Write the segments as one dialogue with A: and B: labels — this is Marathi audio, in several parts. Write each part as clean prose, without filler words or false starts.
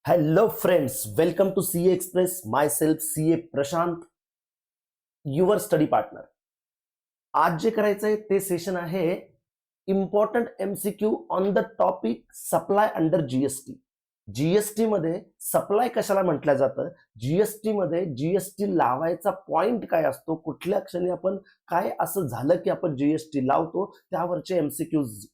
A: Hello friends, welcome to CA Express. Myself CA Prashant, your study partner. आज जे करायचं आहे ते सेशन आहे important MCQ on the topic supply under GST. GST मध्ये सप्लाय कशाला म्हटलं जातं, जीएसटी मध्ये जीएसटी लावायचा पॉइंट काय असतो, कुठल्या क्षणी आपण काय असं झालं की आपण जीएसटी लावतो, त्यावरचे MCQs.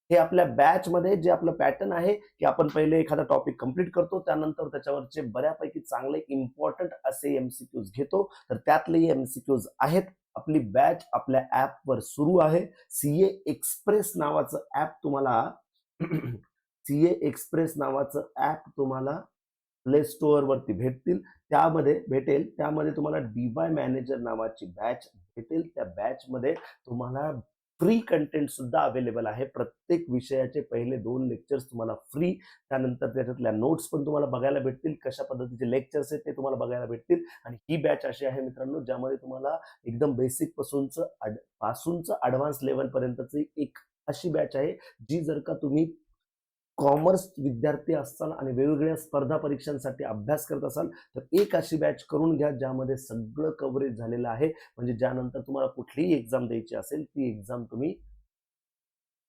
A: हे आपल्या बॅच मध्ये जे आपलं पॅटर्न आहे की आपण पहिले एखादा टॉपिक कंप्लीट करतो, त्यानंतर त्याच्यावरचे बऱ्यापैकी चांगले इम्पॉर्टंट असे MCQs घेतो. तर त्यातले MCQs आहेत. आपली बॅच आपल्या ऍपवर सुरू आहे. सीए एक्सप्रेस नावाचं ऍप तुम्हाला सीए एक्सप्रेस नावाचं ऍप तुम्हाला प्ले स्टोअर वरती भेटेल. त्यामध्ये तुम्हाला डीवाय मॅनेजर नावाची बॅच भेटेल. त्या बॅच मध्ये तुम्हाला फ्री कंटेंट सुद्धा अवेलेबल आहे. प्रत्येक विषयाचे पहिले 2 लेक्चर्स तुम्हाला फ्री, त्यानंतर त्याच्यातल्या नोट्स पण तुम्हाला बघायला भेटतील, कशा पद्धतीचे लेक्चर्स आहेत ते तुम्हाला बघायला भेटतील. आणि ही बॅच अशी आहे मित्रांनो, ज्यामध्ये तुम्हाला एकदम बेसिक पासूनच ऍडव्हान्स लेवल पर्यंतची एक अशी बॅच आहे जी जर का तुम्ही कॉमर्स विद्यार्थी असाल आणि वेगवेगळ्या स्पर्धा परीक्षांसाठी अभ्यास करत असाल तर एक अशी बॅच करून घ्या ज्यामध्ये सगळं कव्हरेज झालेलं आहे. म्हणजे ज्यानंतर तुम्हाला कुठलीही एक्झाम द्यायची असेल ती एक्झाम तुम्ही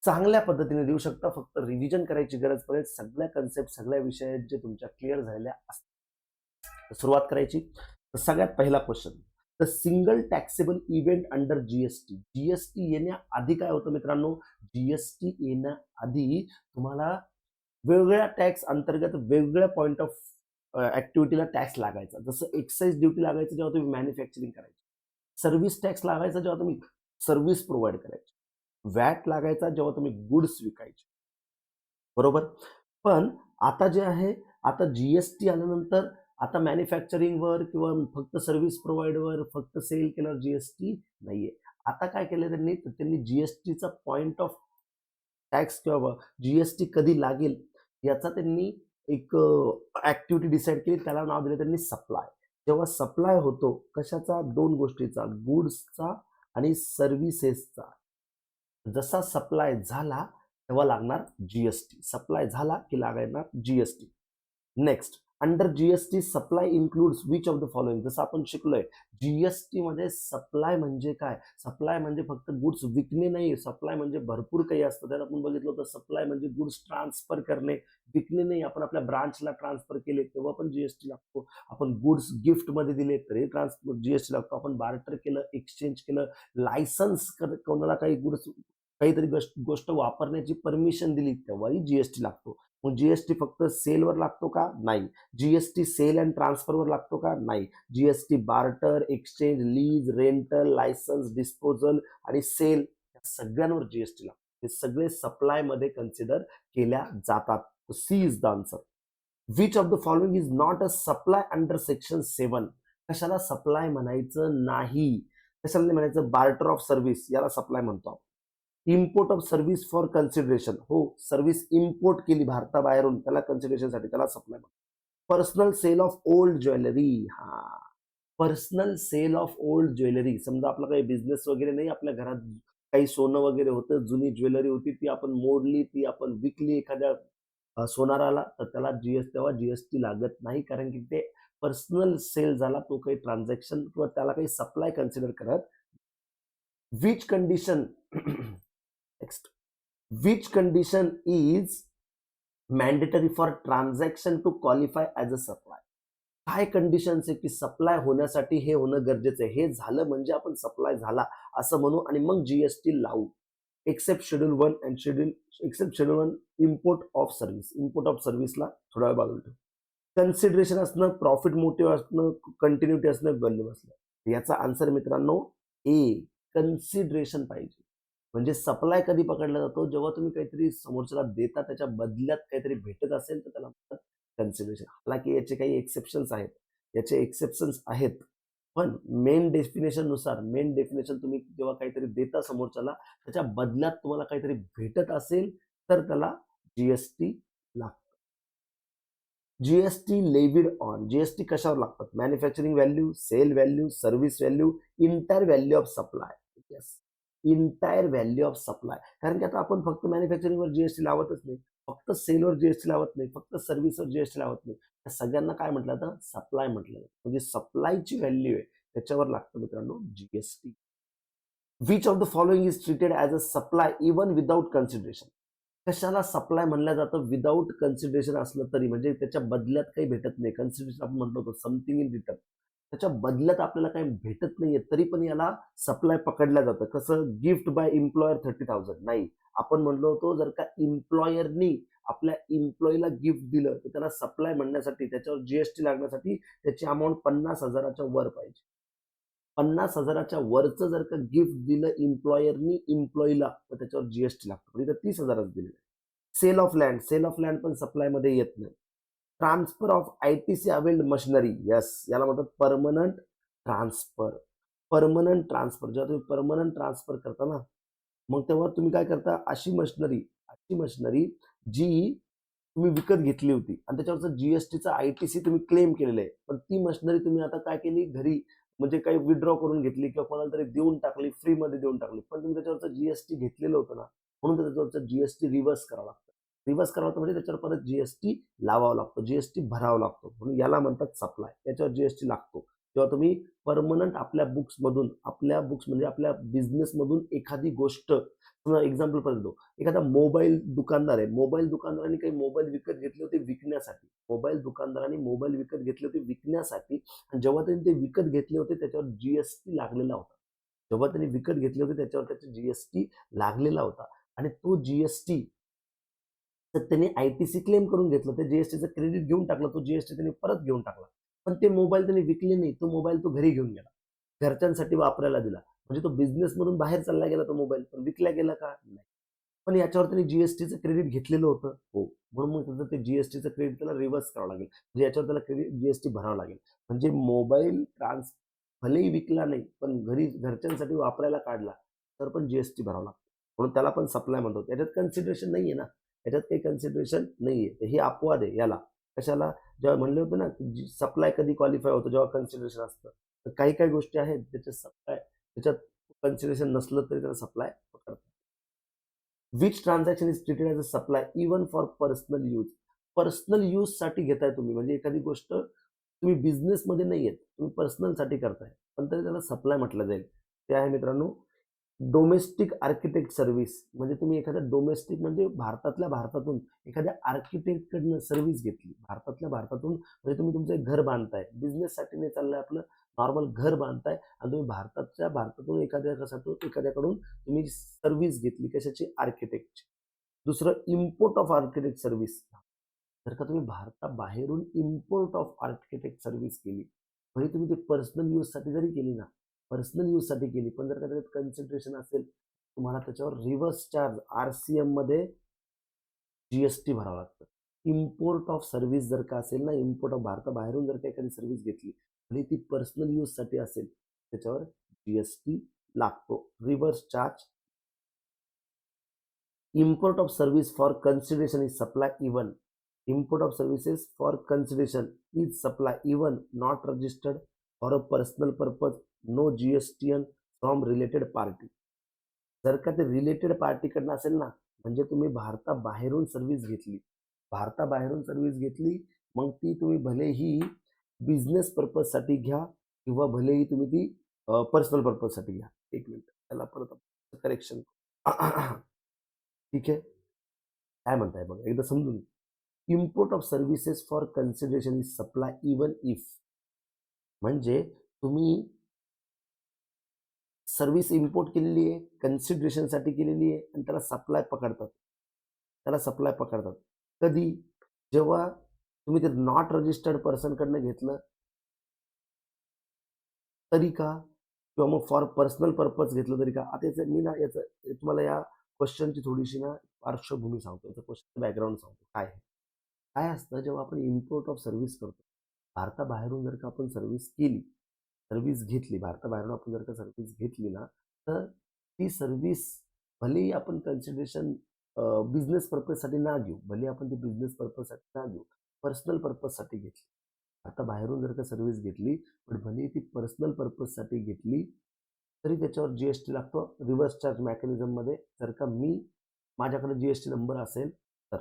A: चांगल्या पद्धतीने देऊ शकता. फक्त रिव्हिजन करायची गरज पडेल. सगळ्या कन्सेप्ट सगळ्या विषयात जे तुमच्या क्लिअर झालेल्या असतात. सुरुवात करायची तर सगळ्यात पहिला question, the single taxable event under GST. GST येण्याआधी काय होतं मित्रांनो, जीएसटी येण्याआधी तुम्हाला वेगवेगळ्या टॅक्स अंतर्गत वेगवेगळ्या पॉइंट ऑफ ऍक्टिव्हिटीला टॅक्स लागायचा. जसं एक्साइज ड्युटी लागायचं जेव्हा तुम्ही मॅन्युफॅक्चरिंग करायची, सर्व्हिस टॅक्स लागायचा जेव्हा तुम्ही सर्व्हिस प्रोव्हाइड करायची, वॅट लागायचा जेव्हा तुम्ही गुड्स विकायचे, बरोबर. पण आता जे आहे, आता जीएसटी आल्यानंतर आता मॅन्युफॅक्चरिंगवर किंवा फक्त सर्व्हिस प्रोव्हाइडवर फक्त सेल केल्यावर जीएसटी नाहीये. आता काय केलं त्यांनी जीएसटीचा पॉइंट ऑफ टॅक्स किंवा जीएसटी कधी लागेल याचा त्यांनी एक ऍक्टिव्हिटी डिसाईड केली. त्याला नाव दिलं त्यांनी सप्लाय. जेव्हा सप्लाय होतो कशाचा, 2 गोष्टीचा, गुड्सचा आणि सर्व्हिसेसचा. जसा सप्लाय झाला तेव्हा लागणार जीएसटी. सप्लाय झाला की लागणार GST. Next, under GST supply includes which of the following. जसं आपण शिकलोय जीएसटी मध्ये सप्लाय म्हणजे काय, सप्लाय म्हणजे फक्त गुड्स विकणे नाही. सप्लाय म्हणजे भरपूर काही असतं. त्यात आपण बघितलं होतं सप्लाय म्हणजे गुड्स ट्रान्सफर करणे, विकणे नाही. आपण आपल्या ब्रांचला ट्रान्सफर केले तेव्हा पण जीएसटी लागतो. आपण गुड्स गिफ्ट मध्ये दिले तरी जीएसटी लागतो. आपण बार्टर केलं, एक्सचेंज केलं, लायसन्स कोणाला काही गुड्स काहीतरी गोष्ट वापरण्याची परमिशन दिली तेव्हाही जीएसटी लागतो. मग जीएसटी फक्त सेलवर लागतो का, नाही. जीएसटी सेल अँड ट्रान्सफरवर लागतो का, नाही. GST barter, exchange, lease, rental, licence, disposal आणि सेल या सगळ्यांवर जीएसटी लागतो. हे सगळे सप्लाय मध्ये कन्सिडर केल्या जातात. C is the answer. Which of the following is not a supply under section 7. कशाला सप्लाय म्हणायचं नाही, कशाला नाही म्हणायचं, बार्टर ऑफ सर्व्हिस याला सप्लाय म्हणतो आपण. Import of service for consideration, हो सर्व्हिस इम्पोर्ट केली भारताबाहेरून त्याला कन्सिडरेशनसाठी, त्याला सप्लाय म्हणतो. Personal sale of old jewellery, हा personal sale of old jewellery. समजा आपला काही बिझनेस वगैरे नाही, आपल्या घरात काही सोनं वगैरे होतं, जुनी ज्वेलरी होती, ती आपण मोडली, ती आपण विकली एखाद्या सोनाराला, तर त्याला तेव्हा जीएसटी लागत नाही, कारण की ते पर्सनल सेल झाला, तो काही ट्रान्झॅक्शन किंवा त्याला काही सप्लाय कन्सिडर करत. Which condition next, which condition is mandatory for transaction to qualify as a supply. काय कंडिशन्स आहे की सप्लाय होण्यासाठी हे होणं गरजेचं आहे, हे झालं म्हणजे आपण सप्लाय झाला असं म्हणू आणि मग जीएसटी लावू. Except schedule 1 and schedule 1 import of service. Import of सर्व्हिसला थोडा वेळ बाजूला ठेवू. कन्सिडरेशन असणं, प्रॉफिट मोटिव्ह असणं, कंटिन्युटी असणं, व्हॅल्यू असणं. याचा आन्सर मित्रांनो ए, कन्सिडरेशन पाहिजे. म्हणजे सप्लाय कधी पकडला जातो, जेव्हा तुम्ही काहीतरी समोरच्याला देता, त्याच्या बदल्यात काहीतरी भेटत असेल तर त्याला म्हणतात कन्सिडरेशन. हालाकी याचे काही एक्सेप्शन्स आहेत, पण मेन डेफिनेशन तुम्ही जेव्हा काहीतरी देता समोरच्याला, त्याच्या बदल्यात तुम्हाला काहीतरी भेटत असेल तर त्याला जीएसटी लागतं. जीएसटी लेविड ऑन, जीएसटी कशावर लागतात, manufacturing value, sale value, service value, entire value of supply. Yes, entire value of supply. कारण की आता आपण फक्त मॅन्युफॅक्चरिंगवर जीएसटी लावतच नाही, फक्त सेलवर जीएसटी लावत नाही, फक्त सर्व्हिसवर जीएसटी लावत नाही. त्या सगळ्यांना काय म्हटलं जातं? सप्लाय म्हटलं जातं. म्हणजे सप्लायची व्हॅल्यू आहे त्याच्यावर लागतं मित्रांनो GST. Which of the following is treated as a supply even without consideration? कशाला सप्लाय म्हणलं जातं विदाउट कन्सिडरेशन असलं तरी, म्हणजे त्याच्या बदल्यात काही भेटत नाही. कन्सिडरेशन आपण म्हणतो होतो समथिंग इन रिटर्न, त्याच्या बदल्यात आपल्याला काही भेटत नाहीये तरी पण याला सप्लाय पकडलं जातं. कसं? गिफ्ट बाय एम्प्लॉयर 30,000 नाही. आपण म्हणलो होतो जर का एम्प्लॉयरनी आपल्या एम्प्लॉईला गिफ्ट दिलं तर त्याला सप्लाय म्हणण्यासाठी, त्याच्यावर जीएसटी लागण्यासाठी त्याची अमाऊंट 50,000च्या वर पाहिजे. 50,000च्या वरचं जर का गिफ्ट दिलं एम्प्लॉयरनी एम्प्लॉईला तर त्याच्यावर जीएसटी लागतो. म्हणजे 30,000च दिलेलं आहे. Sale of land, sale of land पण सप्लाय मध्ये येत नाही. Transfer of ITC availed machinery, yes, याला म्हणतात परमनंट ट्रान्सफर. परमनंट ट्रान्सफर, जेव्हा तुम्ही परमनंट ट्रान्सफर करता ना, मग तेव्हा तुम्ही काय करता? अशी मशिनरी जी तुम्ही विकत घेतली होती आणि त्याच्यावरचं जीएसटीचा आयटीसी तुम्ही क्लेम केलेलं आहे, पण ती मशिनरी तुम्ही आता काय केली? घरी म्हणजे काही विड्रॉ करून घेतली किंवा कोणाला तरी देऊन टाकली, फ्रीमध्ये देऊन टाकली, पण तुम्ही त्याच्यावरचं जीएसटी घेतलेलं होतं ना, म्हणून त्याच्यावरचं जीएसटी रिव्हर्स करावं लागतं. रिव्हर्स करावं लागतं म्हणजे त्याच्यावर परत जीएसटी लावावा लागतो, जीएसटी भरावा लागतो, म्हणून याला म्हणतात सप्लाय. याच्यावर जीएसटी लागतो. जेव्हा तुम्ही परमनंट आपल्या बुक्स म्हणजे आपल्या बिझनेस मधून एखादी गोष्ट, एक्झाम्पल पर्यंत एखादा मोबाईल दुकानदार आहे, मोबाईल दुकानदारांनी काही मोबाईल विकत घेतले होते विकण्यासाठी, आणि जेव्हा त्यांनी ते विकत घेतले होते त्याच्यावर जीएसटी लागलेला होता. त्याच्यावर जीएसटी लागलेला होता आणि तो जीएसटी तर त्यांनी आयटीसी क्लेम करून घेतलं, ते जीएसटीचं क्रेडिट घेऊन टाकलं, तो जीएसटी त्यांनी परत घेऊन टाकला. पण ते मोबाईल त्यांनी विकले नाही, तो मोबाईल तो घरी घेऊन गेला, घरच्यांसाठी वापरायला दिला. म्हणजे तो बिझनेस मधून बाहेर चालला गेला तो मोबाईल, पण विकला गेला का? नाही. पण याच्यावर त्यांनी जीएसटीचं क्रेडिट घेतलेलं होतं, हो, म्हणून मग त्याचं ते जीएसटीचं क्रेडिट त्याला रिव्हर्स करावं लागेल, म्हणजे याच्यावर त्याला क्रेडिट जीएसटी भरावं लागेल. म्हणजे मोबाईल भलेही विकला नाही पण घरच्यांसाठी वापरायला काढला तर पण जीएसटी भरावं लागतं, म्हणून त्याला पण सप्लाय म्हणतो. याच्यात कन्सिडरेशन नाहीये ना, याच्यात काही कन्सिडरेशन नाहीये. ही अपवाद आहे याला. कशाला? जेव्हा म्हणले होते ना सप्लाय कधी क्वालिफाय होतं? जेव्हा कन्सिडरेशन असतं. तर काही काही गोष्टी आहेत त्याच्यात कन्सिडरेशन नसलं तरी त्याला सप्लाय पकडतात. Which transaction is treated as a supply even for personal use? Personal use साठी घेताय तुम्ही, म्हणजे एखादी गोष्ट तुम्ही बिझनेस मध्ये नाही येत, तुम्ही पर्सनल साठी करताय, पण तरी त्याला सप्लाय म्हटलं जाईल. ते आहे मित्रांनो डोमेस्टिक आर्किटेक्ट सर्व्हिस. म्हणजे तुम्ही एखाद्या डोमेस्टिक म्हणजे भारतातल्या भारतातून एखाद्या आर्किटेक्ट कडनं सर्व्हिस घेतली, भारतातल्या भारतातून, म्हणजे तुम्ही तुमचं एक घर बांधताय, बिझनेस साठी नाही चाललंय आपलं, नॉर्मल घर बांधताय आणि तुम्ही भारतातल्या भारतातून एखाद्याकडून तुम्ही सर्व्हिस घेतली, कशाची? आर्किटेक्टची. दुसरं इम्पोर्ट ऑफ आर्किटेक्ट सर्व्हिस. जर का तुम्ही भारताबाहेरून इम्पोर्ट ऑफ आर्किटेक्ट सर्व्हिस केली, म्हणजे तुम्ही ते पर्सनल यूज साठी जरी केली ना, पण जर का त्याच्यात कन्सिडरेशन असेल, तुम्हाला त्याच्यावर रिव्हर्स चार्ज आरसीएम मध्ये जीएसटी भरावं लागतं. इम्पोर्ट ऑफ सर्व्हिस जर का असेल ना, इम्पोर्ट ऑफ भारताबाहेरून जर का एखादी सर्व्हिस घेतली आणि ती पर्सनल यूज साठी असेल, त्याच्यावर जीएसटी लागतो. Reverse charge. Import of service for consideration is supply even. Import of services for consideration is supply even not registered for a personal purpose, no GST from related party. जर का ते रिलेटेड पार्टी कडनं असेल ना, म्हणजे तुम्ही भारताबाहेरून सर्व्हिस घेतली, मग ती तुम्ही भलेही बिझनेस पर्पज साठी घ्या किंवा भलेही तुम्ही ती पर्सनल पर्पज साठी घ्या. एक मिनिट, त्याला परत करेक्शन. ठीक आहे, काय म्हणताय बघा एकदा समजून. Import of services for consideration is supply even if, म्हणजे तुम्ही सर्व्हिस इम्पोर्ट केलेली आहे, कन्सिडरेशन साठी केलेली आहे आणि त्याला सप्लाय पकडतात. कधी? जेव्हा तुम्ही ते नॉट रजिस्टर्ड पर्सन कडनं घेतलं तरी का, किंवा मग फॉर पर्सनल पर्पज घेतलं तरी का. आता मी ना याचं तुम्हाला या क्वेश्चनची थोडीशी ना पार्श्वभूमी सांगतो, क्वेश्चन बॅकग्राऊंड सांगतो. काय असतं जेव्हा आपण इम्पोर्ट ऑफ सर्व्हिस करतो, भारताबाहेरून जर का आपण सर्व्हिस घेतली, भारताबाहेरून आपण जर का सर्व्हिस घेतली ना, तर ती सर्व्हिस भलेही आपण कन्सिडरेशन बिझनेस पर्पजसाठी ना घेऊ, पर्सनल पर्पजसाठी घेतली. भारताबाहेरून जर का सर्व्हिस घेतली पण भलेही ती पर्सनल पर्पजसाठी घेतली तरी त्याच्यावर जीएसटी लागतो रिव्हर्स चार्ज मेकॅनिझम मध्ये. जर का माझ्याकडे जीएसटी नंबर असेल तर,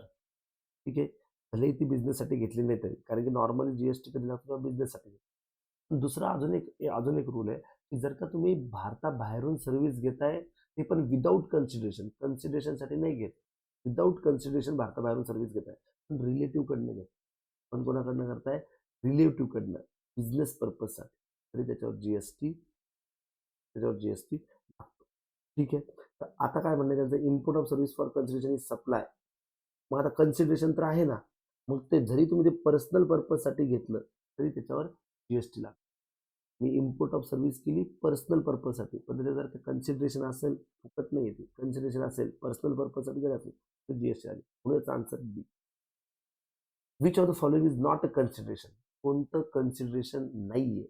A: ठीक आहे. भलेही ती बिझनेससाठी घेतली नाही तरी, कारण की नॉर्मली जीएसटी कधी लागतो तेव्हा बिझनेससाठी. दुसरा अजून एक रूल आहे, की जर का तुम्ही भारताबाहेरून सर्व्हिस घेताय, ते पण विदाऊट कन्सिडरेशनसाठी नाही घेत. विदाऊट कन्सिडरेशन भारताबाहेरून सर्व्हिस घेताय, पण रिलेटिव्हकडनं घेत. पण कोणाकडनं करताय? रिलेटिव्हकडनं, बिझनेस पर्पजसाठी. तरी त्याच्यावर जीएसटी लागतो. ठीक आहे. तर आता काय म्हणणं आहे त्यांचं, input of service for consideration is supply. मग आता कन्सिडरेशन तर आहे ना, मग ते जरी तुम्ही ते पर्सनल पर्पजसाठी घेतलं तरी त्याच्यावर जीएसटी लागतो. मी इम्पोर्ट ऑफ सर्व्हिस केली पर्सनल पर्पजसाठी, पण त्याच्या जर कन्सिडरेशन असेल, फुकट नाही येते, कन्सिडरेशन असेल, पर्सनल पर्पजसाठी जर असेल तर जीएसटी आली. पुढेच answer B. Which of the following is not a consideration? कोणतं कन्सिडरेशन नाहीये?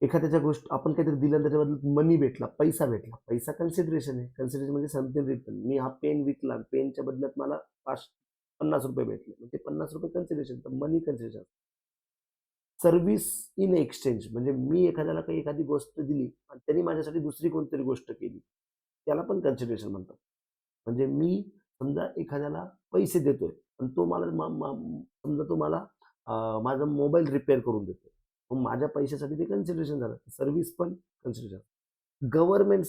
A: एखाद्याच्या गोष्ट आपण काहीतरी दिलं त्याच्याबद्दल मनी भेटला, पैसा कन्सिडरेशन आहे. कन्सिडरेशन म्हणजे समथिंग रिटर्न. मी हा पेन विकला, पेनच्या बदल्यात मला 50 रुपये भेटले, म्हणजे 50 रुपये कन्सिडरेशन, तर मनी कन्सिडरेशन. सर्व्हिस इन एक्सचेंज म्हणजे मी एखाद्याला काही एखादी गोष्ट दिली आणि त्यांनी माझ्यासाठी दुसरी कोणतरी गोष्ट केली, त्याला पण कन्सिडरेशन म्हणतात. म्हणजे मी समजा एखाद्याला पैसे देतोय पण तो मला समजा तो मला माझा मोबाईल रिपेअर करून देतोय, मग माझ्या पैशासाठी ते कन्सिडरेशन झालं. सर्व्हिस पण कन्सिडरेशन. गव्हर्नमेंट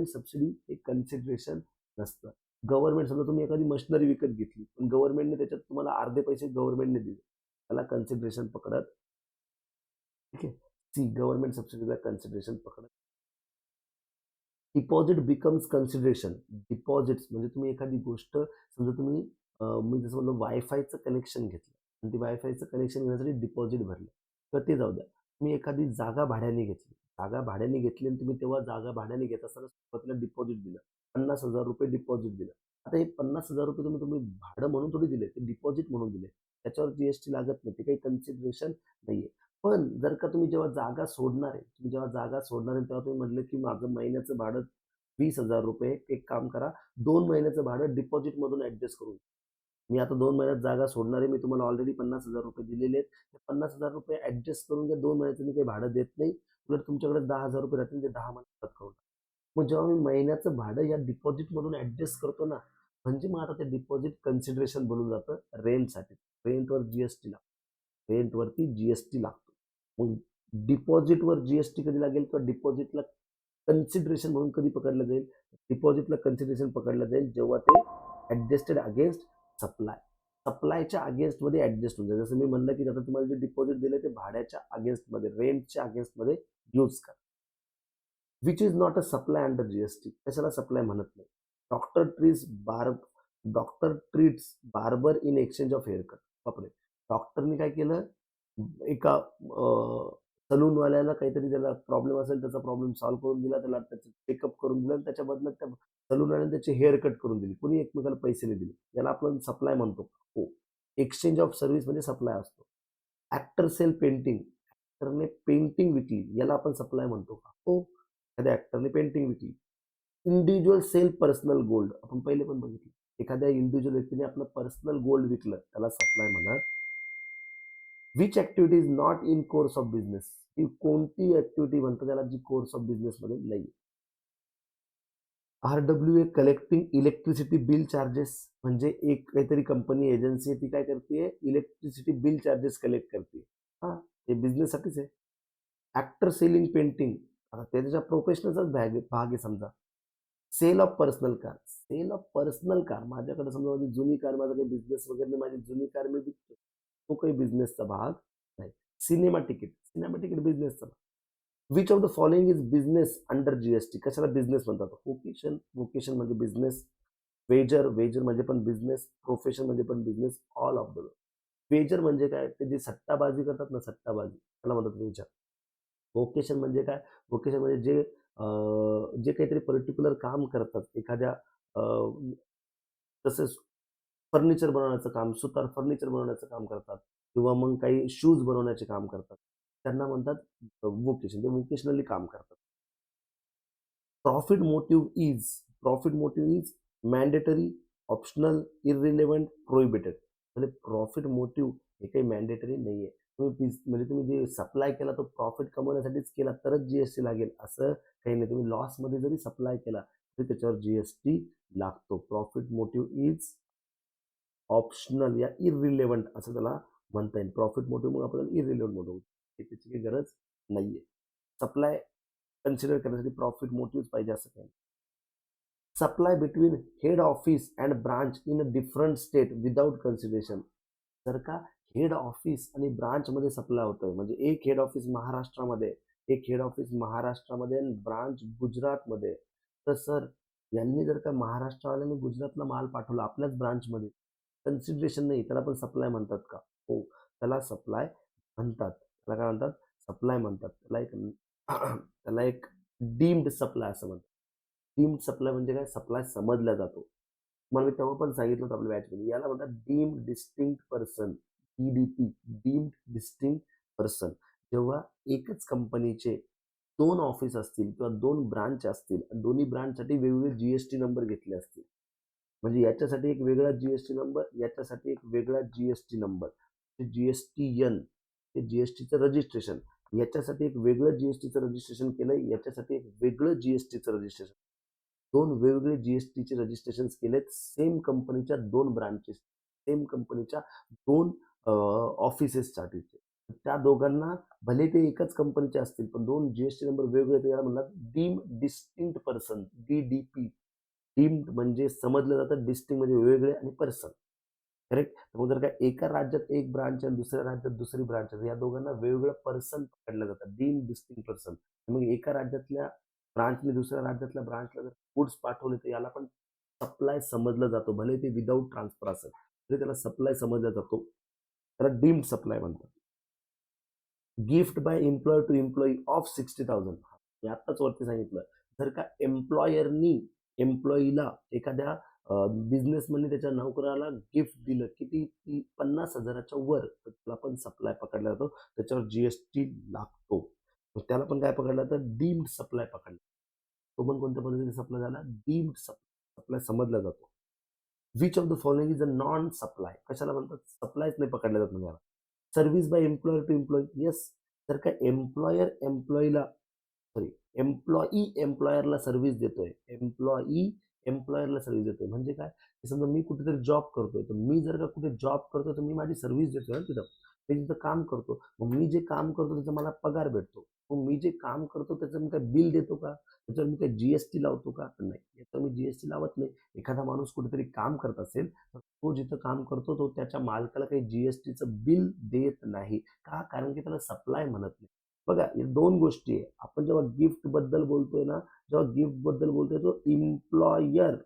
A: सबसिडी हे कन्सिडरेशन नसतं. गव्हर्नमेंट समजा तुम्ही एखादी मशिनरी विकत घेतली, पण गव्हर्नमेंटने त्याच्यात तुम्हाला अर्धे पैसे गव्हर्नमेंटने दिले, त्याला कन्सिडरेशन पकडत. ठीक आहे. सी, गव्हर्नमेंट सबसिडीला कन्सिडरेशन पकडत. Deposit becomes consideration. डिपॉझिट्स म्हणजे तुम्ही एखादी गोष्ट समजा तुम्ही मी जसं म्हणलं वायफायचं कनेक्शन घेतलं आणि ते वायफायचं कनेक्शन घेण्यासाठी डिपॉझिट भरलं, तर ते जाऊ द्या. तुम्ही एखादी जागा भाड्याने घेतली आणि तुम्ही तेव्हा जागा भाड्याने घेत असताना सुरुवातीला डिपॉझिट दिलं, 50,000 रुपये डिपॉझिट दिलं. आता हे 50,000 रुपये तुम्ही भाडं म्हणून थोडी दिले, ते डिपॉझिट म्हणून दिले, त्याच्यावर जीएसटी लागत नाही, ते काही कन्सिडरेशन नाहीये. पण जर का तुम्ही जेव्हा जागा सोडणार आहे तेव्हा तुम्ही म्हटलं की माझं महिन्याचं भाडं 20,000 रुपये, एक काम करा, 2 महिन्याचं भाडं डिपॉझिट मधून ऍडजस्ट करून, मी आता 2 महिन्यात जागा सोडणार आहे, मी तुम्हाला ऑलरेडी 50,000 रुपये दिलेले आहेत, 50,000 रुपये ऍडजस्ट करून घ्या, 2 महिन्याचं मी काही भाडं देत नाही, उलट तुमच्याकडे 10,000 रुपये राहतील, ते 10 महिन्यात करून टाका. मग जेव्हा मी महिन्याचं भाडं या डिपॉझिट मधून ऍडजस्ट करतो ना, म्हणजे मग आता ते डिपॉझिट कन्सिडरेशन बनून जातं रेंटसाठी. रेंटवर जीएसटी लागतो, रेंटवरती जीएसटी लागतो. मग डिपॉझिटवर जीएसटी कधी लागेल, किंवा डिपॉझिटला कन्सिडरेशन म्हणून कधी पकडलं जाईल? डिपॉझिटला कन्सिडरेशन पकडलं जाईल जेव्हा ते ऍडजस्टेड अगेन्स्ट सप्लायच्या अगेन्स्ट मध्ये ऍडजस्ट होऊन जाईल. जसं मी म्हणलं की आता तुम्हाला जे डिपॉझिट दिले ते भाड्याच्या अगेन्स्ट मध्ये, रेंटच्या अगेन्स्ट मध्ये यूज करा. Which is not a supply under GST. कशाला सप्लाय म्हणत नाही? Doctor treats barber in exchange of haircut. बापरे, डॉक्टरनी काय केलं, एका सलूनवाल्याला काहीतरी त्याला प्रॉब्लेम असेल, त्याचा प्रॉब्लेम सॉल्व्ह करून दिला, त्याला त्याचं चेकअप करून दिलं, आणि त्याच्या बदल्यात त्या सलूनवाल्याने त्याची हेअर कट करून दिली, कुणी एकमेकाला पैसे नाही दिले. याला आपण सप्लाय म्हणतो. हो, एक्सचेंज ऑफ सर्व्हिस म्हणजे सप्लाय असतो. ऍक्टर सेल पेंटिंग, ऍक्टरने पेंटिंग विकली, याला आपण सप्लाय म्हणतो का? हो, एखाद्या ऍक्टरने पेंटिंग विकली. इंडिव्हिज्युअल सेल पर्सनल गोल्ड, आपण पहिले पण बघितलं, एखाद्या इंडिव्हिज्युअल व्यक्तीने आपलं पर्सनल गोल्ड विकलं, त्याला सप्लाय म्हणत. Which activity is not in course of business. ही कोणती ऍक्टिव्हिटी म्हणतात त्याला जी कोर्स ऑफ बिझनेस मध्ये नाही? RWA collecting electricity bill charges, म्हणजे एक काहीतरी कंपनी एजन्सी ती काय करते, इलेक्ट्रिसिटी बिल चार्जेस कलेक्ट करते. हा, हे बिझनेससाठीच आहे. ऍक्टर सेलिंग पेंटिंग, आता त्याच्या प्रोफेशनलचाच भाग आहे. समजा सेल ऑफ पर्सनल कार, माझ्याकडे समजा माझी जुनी कार, माझा काही बिझनेस वगैरे नाही, माझी जुनी कार मी विकतो, तो काही बिझनेसचा भाग नाही. सिनेमा तिकीट बिझनेसचा भाग. Which of the following is business under GST. कशाला बिझनेस म्हणतात? वोकेशन म्हणजे बिझनेस, वेजर म्हणजे पण बिझनेस, प्रोफेशन म्हणजे पण business, all of the. Wager म्हणजे काय? ते जे सट्टाबाजी करतात ना, सट्टाबाजी, त्याला म्हणतात वेजर. वोकेशन म्हणजे काय? वोकेशन म्हणजे जे काहीतरी पर्टिक्युलर काम करतात, एखाद्या तसंच फर्निचर बनवण्याचं काम, सुतार फर्निचर बनवण्याचं काम करतात, किंवा मग काही शूज बनवण्याचे काम करतात, त्यांना म्हणतात वोकेशन. ते वोकेशनली काम करतात. Profit motive is mandatory, optional, irrelevant, prohibited. म्हणजे प्रॉफिट मोटिव्ह हे काही मॅन्डेटरी नाहीये. म्हणजे तुम्ही जे सप्लाय केला तो प्रॉफिट कमवण्यासाठीच केला तरच जीएसटी लागेल असं काही नाही. तुम्ही लॉस मध्ये जरी सप्लाय केला तरी त्याच्यावर जीएसटी लागतो. प्रॉफिट मोटिव्ह इज ऑप्शनल या इरिलेव्हंट असं त्याला म्हणता येईल. प्रॉफिट मोटिव्ह मग आपल्याला इरिलेव्हंट मोटिव्ह, त्याची काही गरज नाहीये. सप्लाय कन्सिडर करण्यासाठी प्रॉफिट मोटिव्ह पाहिजे असं काही. Supply between head office and branch in a different state without consideration. जर का हेड ऑफिस आणि ब्रांच मध्ये सप्लाय होतोय, म्हणजे एक हेड ऑफिस महाराष्ट्रामध्ये, एक हेड ऑफिस महाराष्ट्रामध्ये आणि ब्रांच गुजरातमध्ये, तर सर यांनी जर का महाराष्ट्रवाल्यांनी गुजरातला माल पाठवला आपल्याच ब्रांचमध्ये, कन्सिडरेशन नाही, त्याला पण सप्लाय म्हणतात का? हो, त्याला सप्लाय म्हणतात. त्याला काय म्हणतात? सप्लाय म्हणतात. त्याला एक डीम्ड सप्लाय असं म्हणतात. डीम्ड सप्लाय म्हणजे काय? सप्लाय समजला जातो. मला मी तेव्हा पण सांगितलं होतं आपल्या बॅचमध्ये, याला म्हणतात deemed distinct person, DDP, deemed distinct person. जेव्हा एकच कंपनीचे 2 ऑफिस असतील किंवा 2 ब्रांच असतील, दोन्ही ब्रांचसाठी वेगवेगळे जीएसटी नंबर घेतले असतील, म्हणजे याच्यासाठी एक वेगळा जीएसटी नंबर, याच्यासाठी एक वेगळा जीएसटी नंबर, जीएसटीएन, ते जीएसटीचं रजिस्ट्रेशन, याच्यासाठी एक वेगळं जीएसटीचं रजिस्ट्रेशन केलंय, याच्यासाठी एक वेगळं जीएसटीचं रजिस्ट्रेशन, 2 वेगवेगळे जीएसटीचे रजिस्ट्रेशन केलेत सेम कंपनीच्या 2 ब्रांचेस, सेम कंपनीच्या 2 ऑफिसेससाठीचे. त्या दोघांना भले ते एकच कंपनीचे असतील पण 2 जीएसटी नंबर वेगवेगळे, याला म्हणतात deem distinct person, DDP. Deemed म्हणजे समजलं जातं, डिस्टिंक्ट म्हणजे वेगळे, आणि पर्सन, करेक्ट. मग जर का एका राज्यात एक ब्रांच आणि दुसऱ्या राज्यात दुसरी ब्रांच, या दोघांना वेगवेगळं पर्सन पकडलं जातं, डीम डिस्टिंक्ट पर्सन. मग एका राज्यातल्या ब्रांचने दुसऱ्या राज्यातल्या ब्रांचला जर गुड्स पाठवले तर याला पण सप्लाय समजलं जातो, भले ते विदाऊट ट्रान्सफर असेल तरी त्याला सप्लाय समजला जातो, त्याला डीम्ड सप्लाय म्हणतात. Gift by employer to employee of 60,000. मी आत्ताच वरती सांगितलं, जर का एम्प्लॉयरनी एम्प्लॉईला, एखाद्या बिझनेसमॅनने त्याच्या नोकराला गिफ्ट दिलं किती, 50,000च्या वर, तर त्याला पण सप्लाय पकडला जातो, त्याच्यावर जीएसटी लागतो. त्याला पण काय पकडलं जातं? डीम्ड सप्लाय पकडला. तो पण कोणत्या पद्धतीने सप्लाय झाला? डीम्ड सप्लाय समजला जातो. Which of the following is a non supply? कशाला म्हणतात? सप्लायच नाही पकडला जात म्हणजे. Service by employer to employee, yes. जर का एम्प्लॉयर एम्प्लॉईला, सॉरी, एम्प्लॉई एम्प्लॉयरला सर्व्हिस देतोय, एम्प्लॉई एम्प्लॉयरला सर्व्हिस देतोय, म्हणजे काय? समजा मी कुठेतरी जॉब करतोय, तर मी जर का कुठे जॉब करतोय तर मी माझी सर्व्हिस देतोय ना तिथं, मी तिथं काम करतो, मग मी जे काम करतो त्याचा मला पगार भेटतो, मग मी जे काम करतो त्याचं मी काय बिल देतो का? त्याच्यावर मी काय जीएसटी लावतो का? नाही, याच्यावर मी जीएसटी लावत नाही. एखादा माणूस कुठेतरी काम करत असेल तर तो जिथं काम करतो तो त्याच्या मालकाला काही जीएसटीचं बिल देत नाही का? कारण की त्याला सप्लाय म्हणत नाही. बघा, या 2 गोष्टी आहे. आपण जेव्हा गिफ्ट बद्दल बोलतोय ना, जेव्हा गिफ्ट बद्दल बोलतोय तो एम्प्लॉयर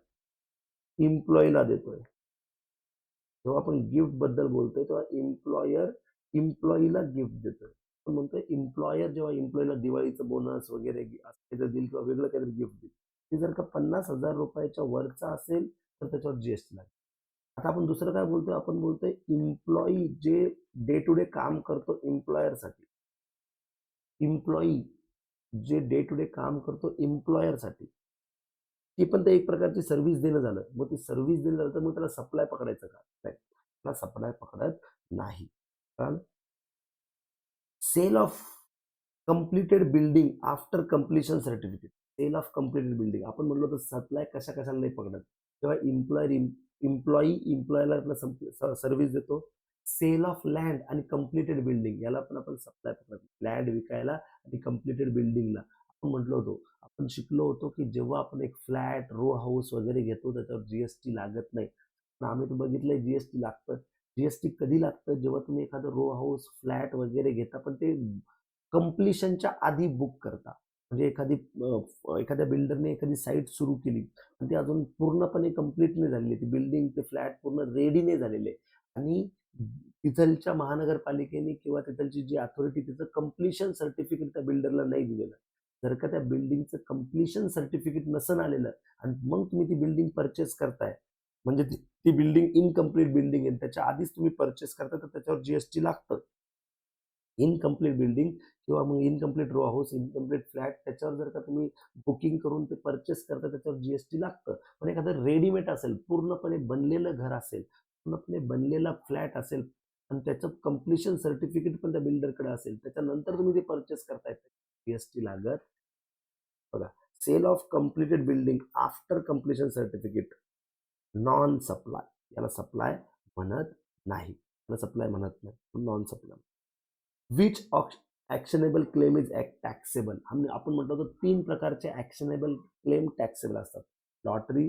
A: एम्प्लॉईला देतोय. जेव्हा आपण गिफ्ट बद्दल बोलतोय तेव्हा एम्प्लॉयर एम्प्लॉईला गिफ्ट देतोय. आपण म्हणतोय एम्प्लॉयर जेव्हा एम्प्लॉईला दिवाळीचं बोनस वगैरे असं देईल किंवा वेगळं काहीतरी गिफ्ट देईल, ते जर का 50,000 रुपयाच्या वरचा असेल तर त्याच्यावर जीएसटी लागेल. आता आपण दुसरं काय बोलतोय? आपण बोलतोय एम्प्लॉई जे डे टू डे काम करतो एम्प्लॉयरसाठी, एम्प्लॉई जे डे टू डे काम करतो एम्प्लॉयरसाठी, ती पण ते एक प्रकारची सर्व्हिस देणं झालं. मग ती सर्व्हिस देणं झालं तर मग त्याला सप्लाय पकडायचं का? नाही, त्याला सप्लाय पकडत नाही. कारण sale of completed building after completion certificate, sale of completed building आपण म्हणलो तर सप्लाय कशा कशाला नाही पकडत. तेव्हा एम्प्लॉई एम्प्लॉयरला सर्व्हिस देतो. सेल ऑफ लँड आणि कंप्लिटेड बिल्डिंग याला पण आपण सप्लाय पकडत. लँड विकायला आणि कंप्लिटेड बिल्डिंगला आपण म्हटलो होतो, आपण शिकलो होतो की जेव्हा आपण एक फ्लॅट, रो हाऊस वगैरे घेतो त्याच्यावर जीएसटी लागत नाही. पण आम्ही तर बघितलंय जीएसटी लागतं. जीएसटी कधी लागतं? जेव्हा तुम्ही एखादं रो हाऊस, फ्लॅट वगैरे घेता, पण ते कंप्लिशनच्या आधी बुक करता. म्हणजे एखाद्या बिल्डरने एखादी साईट सुरू केली आणि ती अजून पूर्णपणे कंप्लीट नाही झालेली, ती बिल्डिंग, ते फ्लॅट पूर्ण रेडी नाही झालेले, आणि तिथलच्या महानगरपालिकेने किंवा तिथलची जी अथॉरिटी तिचं कंप्लिशन सर्टिफिकेट त्या बिल्डरला नाही दिलेलं. जर का त्या बिल्डिंगचं कंप्लिशन सर्टिफिकेट नसन आलेलं आणि मग तुम्ही ती बिल्डिंग परचेस करताय, म्हणजे ती बिल्डिंग इनकम्प्लीट बिल्डिंग आहे, त्याच्या आधीच तुम्ही परचेस करता, तर त्याच्यावर जीएसटी लागतं. इनकम्प्लीट बिल्डिंग किंवा मग incomplete row house, incomplete flat, त्याच्यावर जर का तुम्ही बुकिंग करून ते परचेस करता त्याच्यावर जीएसटी लागतं. पण एखादं रेडीमेड असेल, पूर्णपणे बनलेलं घर असेल, पूर्णपणे बनलेला फ्लॅट असेल आणि त्याचं कंप्लिशन सर्टिफिकेट पण त्या बिल्डरकडे असेल, त्याच्यानंतर तुम्ही ते परचेस करताय, जीएसटी लागत. बघा, sale of completed building after completion certificate, non supply, याला सप्लाय म्हणत नाही, सप्लाय म्हणत नाही, non supply. Which actionable claim is taxable. आपण म्हटलं तर 3 प्रकारचे ऍक्शनेबल क्लेम टॅक्सेबल असतात. Lottery,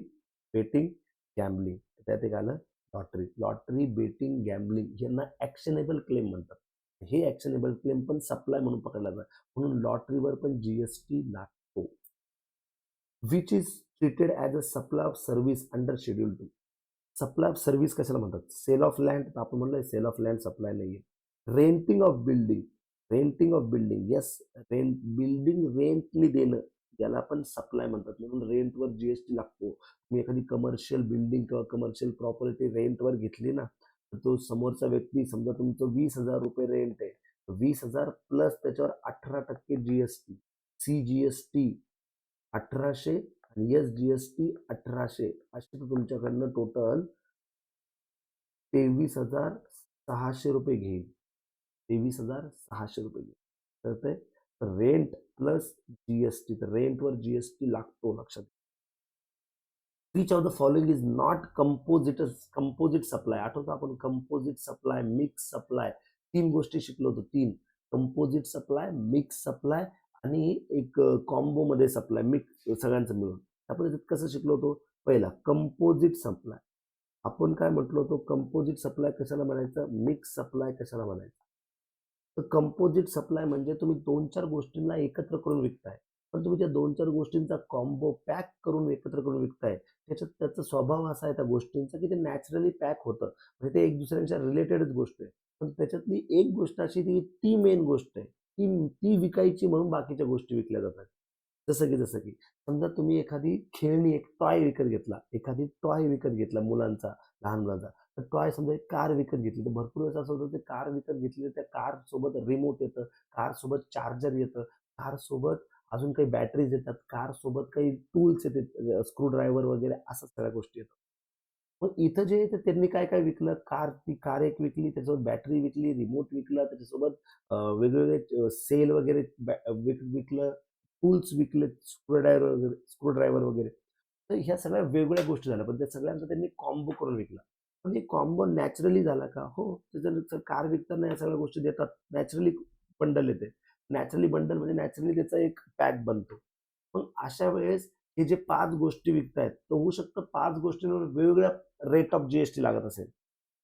A: betting, gambling. त्यात एक आलं लॉटरी, बेटिंग, गॅम्बलिंग यांना ऍक्शनेबल क्लेम म्हणतात. हे ऍक्शनेबल क्लेम पण सप्लाय म्हणून पकडला जातात, म्हणून लॉटरीवर पण जीएसटी लागतो. Which is treated as a supply of service under schedule 2. Supply of service कशाला म्हणतात? सेल ऑफ लँड, आपण म्हणलं सेल ऑफ लँड सप्लाय नाहीये. Renting of building, yes, building रेंटनी देणं याला पण सप्लाय म्हणतात, म्हणून रेंटवर जीएसटी लागतो. तुम्ही एखादी कमर्शियल बिल्डिंग किंवा कमर्शियल प्रॉपर्टी रेंटवर घेतली ना, तर तो समोरचा व्यक्ती, समजा तुमचं 20,000 रुपये रेंट आहे, 20,000 प्लस त्याच्यावर 18% जीएसटी, CGST 1800 आणि SGST 1800, असे तुमच्याकडनं टोटल 23,600 रुपये घेईल. 23,600 रुपये घेईल. तर ते रेंट प्लस जीएसटी, तर रेंटवर जीएसटी लागतो, लक्षात. Which of the following is not composite supply. आठवतं आपण कंपोजिट सप्लाय, मिक्स सप्लाय, 3 गोष्टी शिकलो होतो. 3 कंपोजिट सप्लाय, मिक्स सप्लाय आणि एक कॉम्बो मध्ये सप्लाय, मिक्स सगळ्यांचं मिळून. आपण कसं शिकलो होतो? पहिला कंपोजिट सप्लाय. आपण काय म्हटलो होतो? कंपोजिट सप्लाय कशाला म्हणायचं, मिक्स सप्लाय कशाला म्हणायचं? तर कंपोजिट सप्लाय म्हणजे तुम्ही 2-4 गोष्टींना एकत्र करून विकताय, पण तुम्ही त्या 2-4 गोष्टींचा कॉम्बो पॅक करून एकत्र करून विकताय. त्याच्यात त्याचा स्वभाव असा आहे त्या गोष्टींचा की ते नॅचरली पॅक होतं, म्हणजे ते एक दुसऱ्यांच्या रिलेटेडच गोष्ट आहे. पण त्याच्यातली एक गोष्ट अशी ती मेन गोष्ट आहे, ती विकायची म्हणून बाकीच्या गोष्टी विकल्या जातात. जसं की समजा तुम्ही एखादी खेळणी, एक टॉय विकत घेतला मुलांचा, लहान मुलांचा. तर टॉय समजा एक कार विकत घेतली, तर भरपूर वेळेस असं होतं, ते कार विकत घेतली, त्या कार सोबत रिमोट येतं, कार सोबत चार्जर येतं, कार सोबत अजून काही बॅटरीज येतात, कार सोबत काही टूल्स येतात, स्क्रू ड्रायव्हर वगैरे, असं सगळ्या गोष्टी येतात. मग इथं जे आहे त्यांनी काय काय विकलं, ती कार एक विकली, त्याच्यासोबत बॅटरी विकली, रिमोट विकला, त्याच्यासोबत वेगवेगळे सेल वगैरे विकलं, टूल्स विकले, स्क्रू ड्रायव्हर वगैरे. तर ह्या सगळ्या वेगवेगळ्या गोष्टी झाल्या, पण त्या सगळ्यांचा त्यांनी कॉम्बो करून विकला. म्हणजे कॉम्बो नॅचरली झाला का? हो. त्याच्यानंतर कार विकताना या सगळ्या गोष्टी देतात, नॅचरली बंडल येते. नॅचरली बंडल म्हणजे नॅचरली त्याचा एक पॅक बनतो. मग अशा वेळेस हे जे 5 गोष्टी विकतायत, तर होऊ शकतं 5 गोष्टींवर वेगवेगळ्या रेट ऑफ जीएसटी लागत असेल.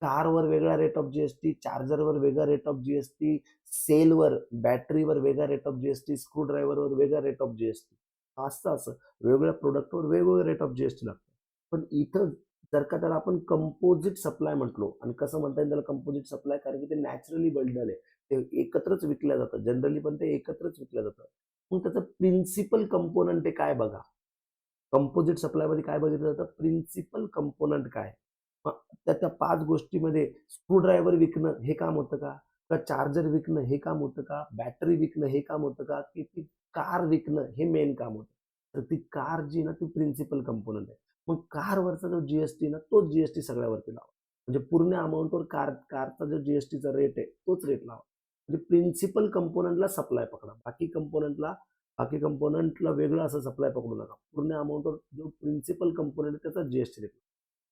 A: कारवर वेगळा रेट ऑफ जीएसटी, चार्जरवर वेगळा रेट ऑफ जीएसटी, सेलवर, बॅटरीवर वेगळा रेट ऑफ जीएसटी, स्क्रू ड्रायव्हरवर वेगळा रेट ऑफ जीएसटी. असं वेगवेगळ्या प्रोडक्टवर वेगवेगळं रेट ऑफ जीएसटी लागतं. पण इथं जर का त्याला आपण कंपोजिट सप्लाय म्हटलो, आणि कसं म्हणता येईल त्याला कंपोजिट सप्लाय, कारण की ते नॅचरली बंडल आहे, ते एकत्रच विकल्या जातं जनरली, पण ते एकत्रच विकल्या जातं. मग त्याचं प्रिन्सिपल कंपोनंट आहे काय बघा. कंपोजिट सप्लाय मध्ये काय बघितलं जातं? प्रिन्सिपल कंपोनंट काय. त्या 5 गोष्टीमध्ये स्क्रू ड्रायव्हर विकणं हे काम होतं का? चार्जर विकणं हे काम होतं का? बॅटरी विकणं हे काम होतं का? की ती कार विकणं हे मेन काम होतं? तर ती कार जी ना, ती प्रिन्सिपल कंपोनंट आहे. मग कारवरचा जो जीएसटी ना, तोच जीएसटी सगळ्यावरती लावा. म्हणजे पूर्ण अमाऊंटवर कारचा जो जीएसटीचा रेट आहे तोच रेट लावा. म्हणजे प्रिन्सिपल कंपोनंटला सप्लाय पकडा, बाकी कंपोनंटला वेगळं असं सप्लाय पकडू नका. पूर्ण अमाऊंटवर जो प्रिन्सिपल कंपोनंट आहे त्याचा जीएसटी रेट.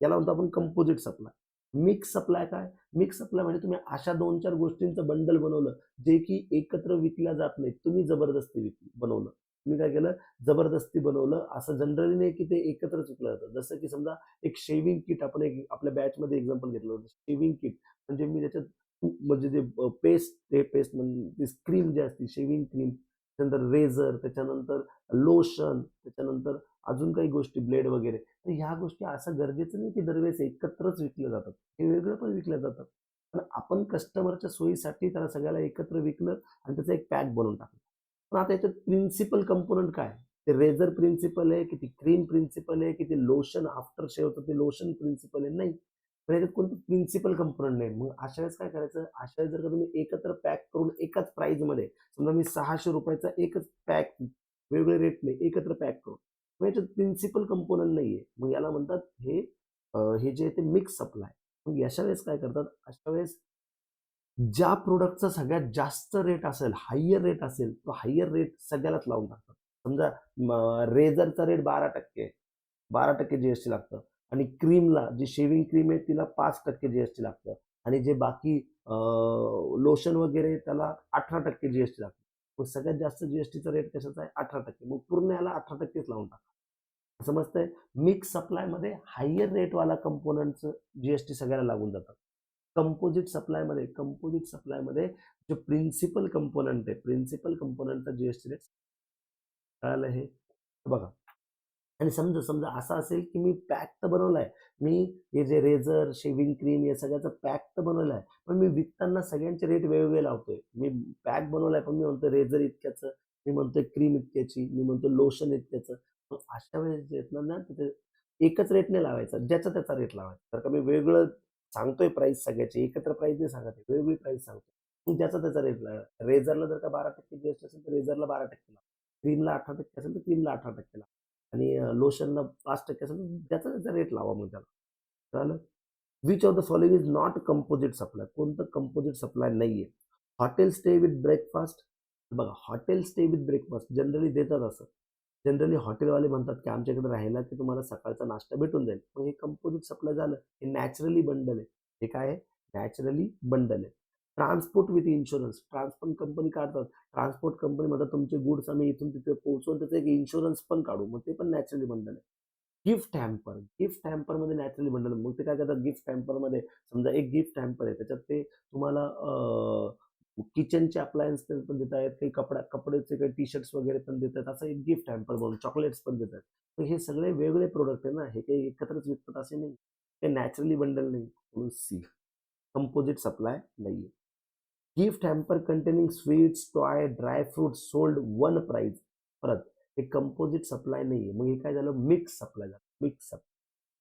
A: याला म्हणतो आपण कंपोजिट सप्लाय. मिक्स सप्लाय काय? मिक्स सप्लाय म्हणजे तुम्ही अशा 2-4 गोष्टींचं बंडल बनवलं जे की एकत्र विकल्या जात नाही, तुम्ही जबरदस्ती बनवलं. तुम्ही काय केलं? जबरदस्ती बनवलं. असं जनरली नाही की ते एकत्रच विकलं जातं. जसं की समजा एक शेविंग किट, आपण एक आपल्या बॅचमध्ये एक्झाम्पल घेतलं होतं. शेविंग किट म्हणजे मी त्याच्यात म्हणजे जे पेस्ट म्हणजे क्रीम जी असते, शेविंग क्रीम, त्याच्यानंतर रेझर, त्याच्यानंतर लोशन, त्याच्यानंतर अजून काही गोष्टी, ब्लेड वगैरे. तर ह्या गोष्टी असं गरजेचं नाही की दरवेळेस एकत्रच विकल्या जातात, हे वेगळं पण विकल्या जातात. पण आपण कस्टमरच्या सोयीसाठी त्याला सगळ्याला एकत्र विकलं आणि त्याचा एक पॅक बनवून टाकलं. पण आता याच्यात प्रिन्सिपल कंपोनंट काय? ते रेझर प्रिन्सिपल आहे, की ती क्रीम प्रिन्सिपल आहे, की ते लोशन आफ्टर शेवचं ते लोशन प्रिन्सिपल आहे? नाही. पण याच्यात कोणतं प्रिन्सिपल कंपोनंट नाही. मग अशा वेळेस काय करायचं? अशा वेळेस जर का तुम्ही एकत्र पॅक करून एकाच प्राइस मध्ये, समजा मी 600 रुपयाचा एकच पॅक, वेगवेगळे रेटने एकत्र पॅक करून, मग याच्यात प्रिन्सिपल कंपोनंट नाहीये. मग याला म्हणतात हे जे आहे ते मिक्स सप्लाय. मग अशा वेळेस काय करतात? अशा वेळेस ज्या प्रोडक्टचा सगळ्यात जास्त रेट असेल, हायर रेट असेल, तो हायर रेट सगळ्यालाच लावून टाकतात. समजा रेझरचा रेट 12% जीएसटी लागतं, आणि क्रीमला जी शेविंग क्रीम आहे तिला 5% जीएसटी लागतं आणि जे बाकी लोशन वगैरे त्याला 18% जीएसटी लागतं. मग सगळ्यात जास्त जीएसटीचा रेट कशाचा आहे? 18%. मग पूर्ण याला 18%च लावून टाका. समजतंय? मिक्स सप्लायमध्ये हायर रेटवाला कंपोनंटचं जीएसटी सगळ्याला लागून जातं. कंपोजिट सप्लायमध्ये जो प्रिन्सिपल कंपोनंट आहे, प्रिन्सिपल कंपोनंटचा जीएसटी रेट कळालं हे? बघा, आणि समजा असं असेल की मी पॅक तर बनवलाय, मी हे जे रेझर, शेविंग क्रीम या सगळ्याचं पॅक तर बनवलाय, पण मी विकताना सगळ्यांचे रेट वेगवेगळे लावतोय. मी पॅक बनवलाय पण मी म्हणतो रेझर इतक्याचं, मी म्हणतोय क्रीम इतक्याची, मी म्हणतो लोशन इतक्याचं. मग अशा वेळेस जे आहेत ना तिथे एकच रेट नाही लावायचा, ज्याचा त्याचा रेट लावायचा. तर का मी वेगळं सांगतोय प्राइस सगळ्याची, एकत्र प्राइस नाही सांगत आहे, वेगळी प्राइस सांगतो. ज्याचा त्याचा रेट लावायचा. रेझरला जर का 12% जीएसटी असेल तर रेझरला 12% लावा. क्रीमला 18% असेल तर क्रीमला 18% लावा. आणि लोशनला 5% असेल तर त्याचा त्याचा रेट लावा मग त्याला. कळालं? Which of the following is not composite supply? कोणतं कंपोजिट सप्लाय नाहीये? Hotel stay with breakfast. बघा, hotel stay with breakfast generally देतात असं. जनरली हॉटेलवाले म्हणतात की आमच्याकडे राहिला की तुम्हाला सकाळचा नाश्ता भेटून जाईल. मग हे कंपोजिट सप्लाय झालं. हे नॅचरली बंडल आहे. हे काय आहे? नॅचरली बंडल आहे. Transport with insurance. Transport company काढतात. ट्रान्सपोर्ट कंपनी म्हणतात तुमचे गुड्स आम्ही इथून तिथे पोहोचवून त्याचा एक इन्शुरन्स पण काढू. मग ते पण नॅचरली बंडल आहे. गिफ्ट हॅम्पर मध्ये नॅचरली बंडल. मग ते काय करतात? गिफ्ट हॅम्पर मध्ये समजा एक गिफ्ट हॅम्पर आहे, त्याच्यात ते तुम्हाला किचनचे अप्लायन्स पण देत आहेत, काही कपड्याचे काही टी शर्ट्स वगैरे पण देतात. असं एक गिफ्ट हॅम्पर म्हणून चॉकलेट्स पण देतात. तर हे सगळे वेगळे प्रोडक्ट आहे ना, हे काही एकत्रच विकतात असे नाही. ते नॅचरली बंडल नाही. म्हणून सी, कंपोजिट सप्लाय नाहीये. Gift hamper containing sweets, toy, dry fruit sold one price. परत हे कंपोजिट सप्लाय नाहीये. मग हे काय झालं? मिक्स सप्लाय झालं.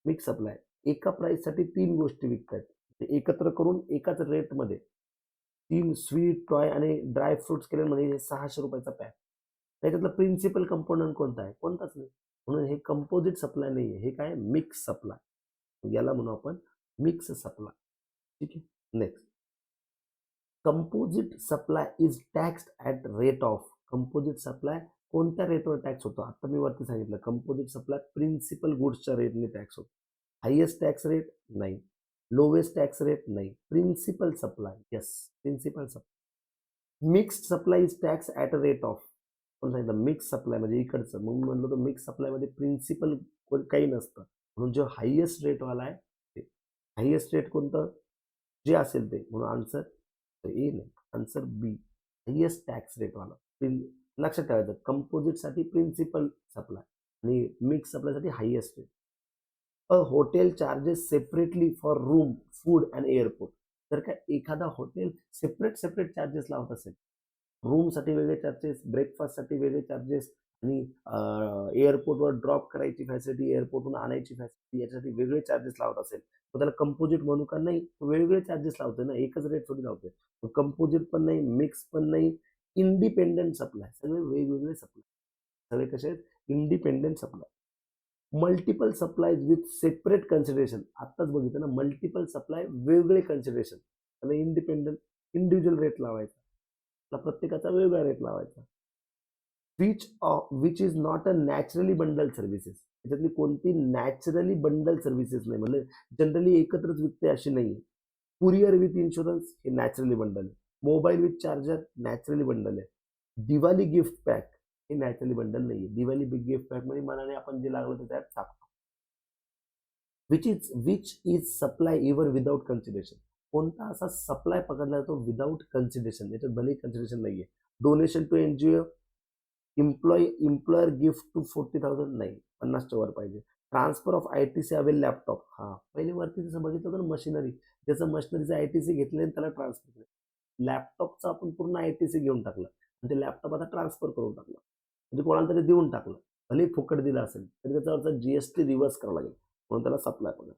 A: Mix supply. एका प्राइस साठी 3 गोष्टी विकतायत. ते एकत्र करून एकाच रेटमध्ये 3 स्वीट, टॉय आणि ड्राय फ्रुट्स केले म्हणजे 600 रुपयाचा पॅक. त्याच्यातला प्रिन्सिपल कंपोनंट कोणता आहे? कोणताच नाही. म्हणून हे कंपोजिट सप्लाय नाहीये. हे काय? Mix supply. याला म्हणू आपण मिक्स सप्लाय. ठीक आहे. Next, composite supply is taxed at rate of. Composite supply कोणत्या रेटवर टॅक्स होतो? आता मी वरती सांगितलं, कंपोजिट सप्लाय प्रिन्सिपल गुड्सच्या रेटने टॅक्स होतो. हायेस्ट टॅक्स रेट नाही, लोवेस्ट टॅक्स रेट नाही, principal supply. Yes, principal supply. Mixed supply is tax at rate of. पण सांगितलं मिक्स सप्लाय म्हणजे इकडचं, म्हणून म्हणलं तर मिक्स सप्लाय मध्ये प्रिन्सिपल काही नसतं. म्हणून जो हायेस्ट रेटवाला आहे ते. हायेस्ट रेट कोणतं? जे असेल ते. म्हणून आन्सर ए नाही, आन्सर बी, हायेस्ट टॅक्स रेटवाला. लक्षात ठेवायचं, कंपोजिट साठी प्रिन्सिपल सप्लाय आणि मिक्स सप्लायसाठी highest rate. A hotel charges separately for room, food and airport. जर का एखादा हॉटेल सेपरेट चार्जेस लावत असेल, रूमसाठी वेगळे चार्जेस, ब्रेकफास्टसाठी वेगळे चार्जेस आणि एअरपोर्टवर ड्रॉप करायची फॅसिलिटी, एअरपोर्टहून आणायची फॅसिलिटी, याच्यासाठी वेगळे चार्जेस लावत असेल, तर त्याला कंपोजिट म्हणू का? नाही, वेगवेगळे चार्जेस लावतोय ना, एकच रेट थोडी लावतोय. कंपोजिट पण नाही, मिक्स पण नाही, इंडिपेंडेंट सप्लाय. सगळे वेगवेगळे सप्लाय. सगळे कसे आहेत? Independent supply. Multiple supply with separate consideration. आत्ताच बघितलं ना, मल्टिपल सप्लाय वेगळे कन्सिडरेशन. त्याला इंडिपेंडेंट, इंडिव्हिज्युअल रेट लावायचा, त्याला प्रत्येकाचा वेगळा रेट लावायचा. Which is not a naturally bundle services. त्याच्यातली कोणती नॅचरली बंडल सर्व्हिसेस नाही, म्हणजे जनरली एकत्रच विकते अशी नाही. कुरिअर विथ इन्शुरन्स हे नॅचरली बंडल आहे. Mobile with charger naturally bundle आहे. दिवाळी गिफ्ट पॅक हे नॅचरली बंडल नाहीये. दिवाळी बिग गिफ्ट पॅक मध्ये मनाने आपण जे लागलं ते त्यात टाकतो. Which is supply ever without consideration. कोणता असा सप्लाय पकडला जातो विदाउट कन्सिडरेशन? याच्यात भले कन्सिडरेशन नाहीये. Donation to NGO, employer gift to 40,000 नाही, 50च्या वर पाहिजे. Transfer of ITC avail laptop. हा, पहिले वरती जसं बघितलं होतं ना, मशिनरी, ज्याचं मशिनरीचं आयटीसी घेतलं आणि त्याला ट्रान्सफर केलं. लॅपटॉपचं आपण पूर्ण आयटीसी घेऊन टाकलं आणि ते लॅपटॉप आता ट्रान्सफर करून टाकलं, म्हणजे कोणाला तरी देऊन टाकलं. भले फुकट दिलं असेल तरी त्याच्यावरचा जीएसटी रिव्हर्स करावा लागेल, म्हणून त्याला सप्लाय पकडा.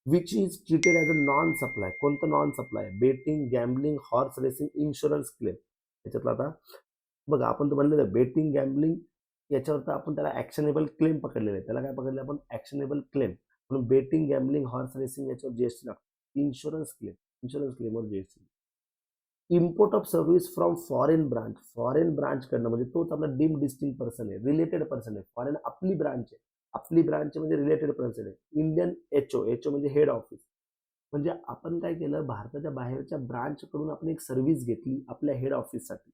A: Which is treated as a non supply. कोणतं non supply? Betting, gambling, horse racing, insurance claim. त्याच्यातलं आता बघा, आपण तर म्हणलेलं बेटिंग, गॅम्बलिंग याच्यावर तर आपण त्याला ऍक्शनेबल क्लेम पकडलेलं आहे. त्याला काय पकडले आपण? Actionable claim. म्हणून बेटिंग, गॅम्बलिंग, हॉर्स रेसिंग याच्यावर जीएसटी लागतो. इन्शुरन्स क्लेमवर GST. Import of service from foreign branch कडनं, म्हणजे तोच आपला डीम डिस्टिंग पर्सन आहे, रिलेटेड पर्सन आहे, फॉरेन आपली ब्रांच आहे, आपली ब्रांच म्हणजे रिलेटेड ब्रांच आहे. इंडियन एचओ, एचओ म्हणजे हेड ऑफिस. म्हणजे आपण काय केलं, भारताच्या बाहेरच्या ब्रांच कडून आपण एक सर्व्हिस घेतली आपल्या हेड ऑफिससाठी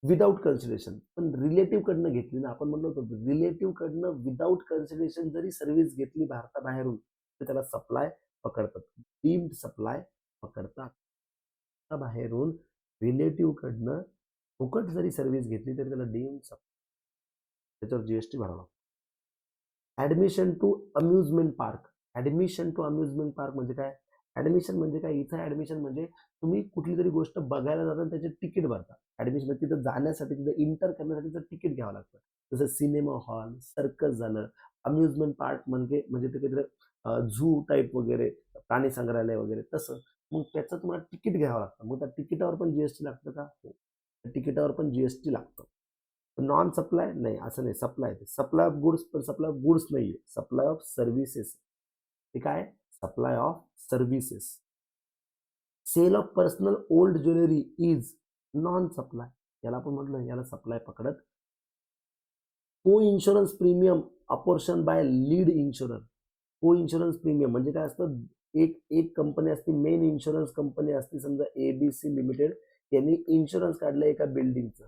A: विदाऊट कन्सिडरेशन. पण रिलेटिव्ह कडनं घेतली ना, आपण म्हणलो होतो रिलेटिव्ह कडनं विदाऊट कन्सिडरेशन जरी सर्व्हिस घेतली भारताबाहेरून तर त्याला सप्लाय पकडतात, डीम्ड सप्लाय पकडतात. बाहेरून रिलेटिव्ह कडनं फुकट जरी सर्व्हिस घेतली तरी त्याला डीम्ड सप्लाय, त्याच्यावर जीएसटी भरावा लागतो. Admission to amusement park. Admission to amusement park म्हणजे काय? ऍडमिशन म्हणजे काय? इथं ऍडमिशन म्हणजे तुम्ही कुठली तरी गोष्ट बघायला जाता त्याचे तिकीट भरता. ऍडमिशन म्हणजे तिथं जाण्यासाठी, तिथं इंटर करण्यासाठी तिकीट घ्यावं लागतं. जसं सिनेमा हॉल, सर्कस झालं. अम्युजमेंट पार्क म्हणजे तिकडे झू टाईप वगैरे, प्राणी संग्रहालय वगैरे तसं. मग त्याचं तुम्हाला तिकीट घ्यावं लागतं. मग त्या तिकिटावर पण जीएसटी लागतं का? हो, तिकिटावर पण जीएसटी लागतं. नॉन सप्लाय नाही, असं नाही. सप्लाय ऑफ गुड्स, पण सप्लाय ऑफ गुड्स नाहीये, सप्लाय ऑफ सर्व्हिसेस. ते काय? Supply of services. Sale of personal old jewellery is non supply. याला आपण म्हटलं, याला सप्लाय पकडत. Co insurance premium apportion by lead insurer. Co insurance premium म्हणजे काय असतं? एक कंपनी असते, मेन इन्शुरन्स कंपनी असते, समजा एबीसी लिमिटेड. यांनी इन्शुरन्स काढलं एका बिल्डिंगचं.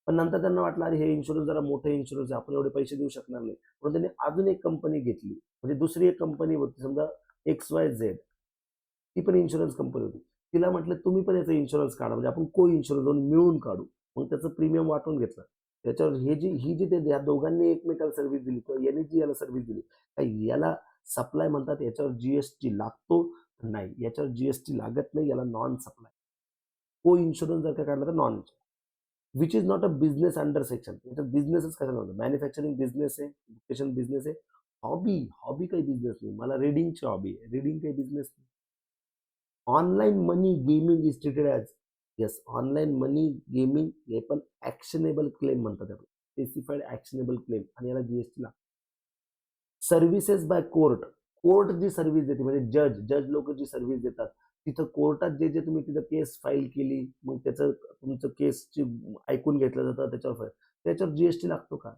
A: पण नंतर त्यांना वाटलं, अरे हे इन्शुरन्स जरा मोठं इन्शुरन्स आहे, आपण एवढे पैसे देऊ शकणार नाही, म्हणून त्यांनी अजून एक कंपनी घेतली. म्हणजे दुसरी एक कंपनी होती, समजा XYZ, ती पण इन्शुरन्स कंपनी होती. तिला म्हटलं तुम्ही पण याचा इन्शुरन्स काढा, म्हणजे आपण को इन्शुरन्स दोन मिळून काढू. मग त्याचं प्रीमियम वाटून घेतलं. त्याच्यावर ही जी या दोघांनी एकमेकाला सर्व्हिस दिली किंवा यांनी जी याला सर्व्हिस दिली, याला सप्लाय म्हणतात. याच्यावर जीएसटी लागतो? नाही, याच्यावर जीएसटी लागत नाही, याला नॉन सप्लाय. को इन्शुरन्स जर का काढला तर non. Which is not a business under section. याच्यात बिझनेसच कशाला होतं? मॅन्युफॅक्चरिंग बिझनेस आहे, एज्युकेशन बिझनेस आहे, हॉबी काही बिझनेस नाही. मला रीडिंगची हॉबी आहे, रीडिंग काही बिझनेस नाही. Online money gaming is treated as, yes, online money gaming हे पण ॲक्शनेबल क्लेम म्हणतात त्याला, स्पेसिफाईड ॲक्शनेबल क्लेम, आणि याला जीएसटी लागतो. Services by court. कोर्ट जी सर्व्हिस देते म्हणजे जज लोक जी सर्व्हिस देतात, तिथं कोर्टात जे जे तुम्ही तिथं केस फाईल केली, मग त्याचं तुमचं केसची ऐकून घेतलं जातं, त्याच्यावर जीएसटी लागतो का?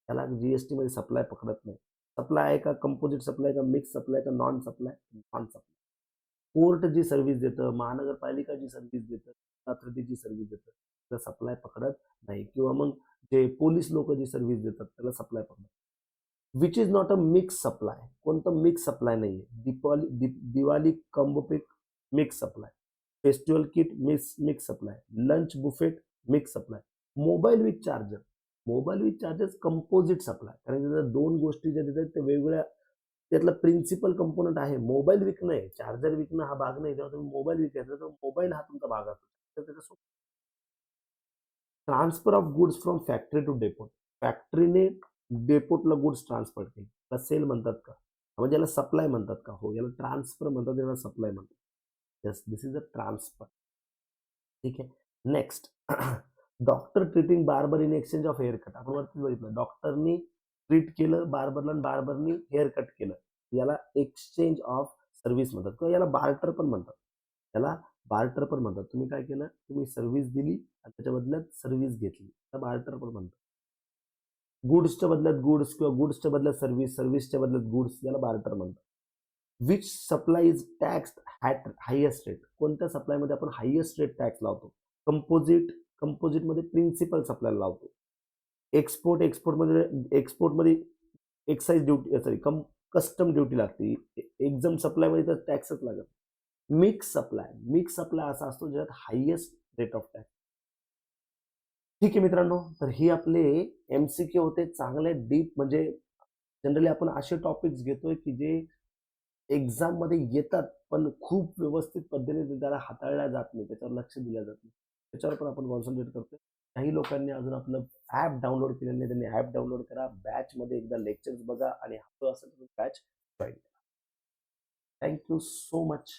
A: त्याला जीएसटी मध्ये सप्लाय पकडत नाही. सप्लाय आहे का? कंपोजिट सप्लाय का? मिक्स सप्लाय का? Non supply? Non supply. Court जी सर्व्हिस देतं, महानगरपालिका जी सर्व्हिस देतं, अथॉरिटी जी सर्व्हिस देतं, त्याला सप्लाय पकडत नाही. किंवा मग जे पोलीस लोक जी सर्व्हिस देतात त्याला सप्लाय पकडत. Which is not a mix supply. कोणतं मिक्स सप्लाय नाहीये. Diwali combo pack mix supply, festival kit mix supply, lunch buffet mix supply, mobile with chargers composite supply. कारण त्याच्या दोन गोष्टी ज्या देतात त्या वेगवेगळ्या, त्यातला प्रिन्सिपल कंपोनंट आहे मोबाईल विकणं आहे. चार्जर विकणं हा भाग नाही. जेव्हा तुम्ही मोबाईल विकायचा तर मोबाईल हा तुमचा भाग असतो. तर त्याच्यासोबत transfer of goods from factory to depot. फॅक्टरीने डेपोटला गुड्स ट्रान्सफर केले, त्याला सेल म्हणतात का? म्हणजे याला सप्लाय म्हणतात का? हो, याला ट्रान्सफर म्हणतात, याला सप्लाय म्हणतात. Yes, this is a transfer. ठीक आहे. Next, doctor treating barber in exchange of hair cut. आपण वरती बघितलं, डॉक्टरनी ट्रीट केलं बार्बरला आणि बार्बरनी हेअर कट केलं, याला एक्सचेंज ऑफ सर्व्हिस म्हणतात, किंवा याला बार्टर पण म्हणतात. तुम्ही काय केलं? तुम्ही सर्व्हिस दिली आणि त्याच्या बदल्यात सर्व्हिस घेतली, त्याला बार्टर पण म्हणतात. गुड्सच्या बदल्यात गुड्स किंवा गुड्सच्या बदल्यात सर्व्हिस, सर्व्हिसच्या बदल्यात गुड्स, याला बार्टर म्हणतात. Which supply is tax at highest rate. कोणत्या सप्लायमध्ये आपण हायेस्ट रेट टॅक्स लावतो? कंपोजिटमध्ये प्रिन्सिपल सप्लाय लावतो. एक्सपोर्टमध्ये एक्साइज ड्युटी, कस्टम ड्युटी लागते. एक्झम सप्लायमध्ये तर टॅक्सच लागत. मिक्स सप्लाय असा असतो ज्यात हायेस्ट रेट ऑफ टॅक्स. ठीक आहे मित्रांनो, तर ही आपले MCQ होते, चांगले डीप. म्हणजे जनरली आपण असे टॉपिक्स घेतोय की जे एक्झाम मध्ये येतात, पण खूप व्यवस्थित पद्धतीने त्याला हाताळल्या जात नाही, त्याच्यावर लक्ष दिलं जात नाही. त्याच्यावर पण आपण कॉन्सन्ट्रेट करतोय. काही लोकांनी अजून आपलं ॲप डाउनलोड केलेलं नाही, त्यांनी ॲप डाउनलोड करा, बॅच मध्ये एकदा लेक्चर्स बघा आणि हवं असेल तर बॅच जॉईन करा. Thank you so much.